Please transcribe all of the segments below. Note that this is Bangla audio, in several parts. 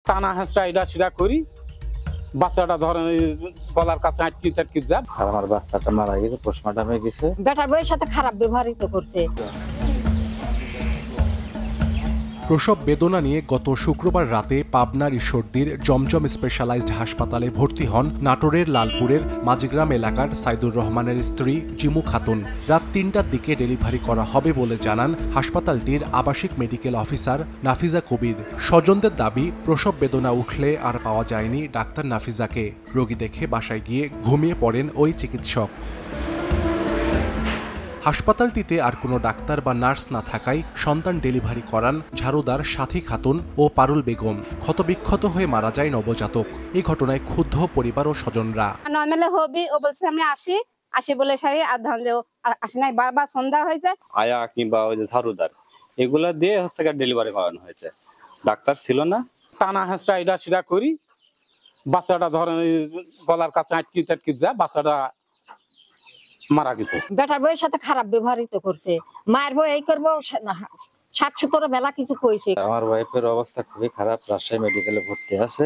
টানা হেঁচড়া এটা সেটা করি, বাচ্চাটা ধরেন গলার কাছে আটকে টাটকে যা। আর আমার বাচ্চাটা মারা গেছে, পোস্টমর্টমে গেছে। বেটার বউয়ের সাথে খারাপ ব্যবহারিত করছে। প্রসব বেদনা নিয়ে গত শুক্রবার রাতে পাবনার ঈশ্বরদীর জমজম স্পেশালাইজড হাসপাতালে ভর্তি হন নাটোরের লালপুরের মাঝগ্রাম এলাকার সাইদুর রহমানের স্ত্রী জিমু খাতুন। রাত ৩টার দিকে ডেলিভারি করা হবে বলে জানান হাসপাতালটির আবাসিক মেডিকেল অফিসার নাফিজা কবির। স্বজনদের দাবি, প্রসব বেদনা উঠলে আর পাওয়া যায়নি ডাক্তার নাফিজাকে। রোগী দেখে বাসায় গিয়ে ঘুমিয়ে পড়েন ওই চিকিৎসক। হাসপাতালটিতে আর কোনো ডাক্তার বা নার্স না থাকায় সন্তান ডেলিভারি করান ঝাড়ুদার সাথী খাতুন ও পারুল বেগম। ক্ষতবিক্ষত হয়ে মারা যায় নবজাতক। এই ঘটনায় ক্ষুব্ধ পরিবার ও স্বজনরা। নর্মালে হবি ও বলছে আমি আসি বলে সারি আর ধন যে আসে নাই, বারবার সন্ধ্যা হয়েছে। আয়া কিংবা ওই যে ঝাড়ুদার এগুলা দিয়ে হচ্ছে ডেলিভারি করানো হয়েছে, ডাক্তার ছিল না। টানা হেঁচড়া এটা সেটা করি, বাচ্চাটা ধরেন গলার কাছে আটকে টাটকে যা, বাচ্চাটা মারা গেছে। বেটার বউয়ের সাথে খারাপ ব্যবহারিত করছে। মায়ের বউ এই করবো ৭০০ বেলা কিছু কইছে। আমার ওয়াইফের অবস্থা খুবই খারাপ, রাজশাহী মেডিকেলে ভর্তি আছে।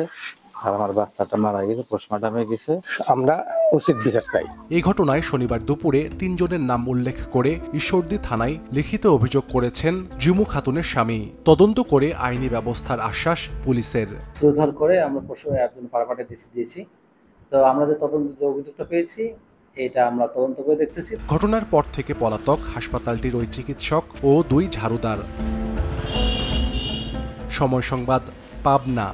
আর আমার বাচ্চাটা মারা গেছে, পোস্টমর্টমে গেছে। আমরা উচিত বিচার চাই। এই ঘটনায় শনিবার দুপুরে ৩ জনের নাম উল্লেখ করে ঈশ্বরদী থানায় লিখিত অভিযোগ করেছেন জিমু খাতুনের স্বামী। তদন্ত করে আইনি ব্যবস্থার আশ্বাস পুলিশের। উদ্ধার করে আমরা একজন পাড়াপাটে দিয়েছি। তো আমরা যে তদন্ত যে অভিযোগটা পেয়েছি এটা আমরা তদন্ত করে দেখতেছি। ঘটনার পর থেকে পলাতক হাসপাতালটির ওই চিকিৎসক ও ২ ঝাড়ুদার। সময় সংবাদ, পাবনা।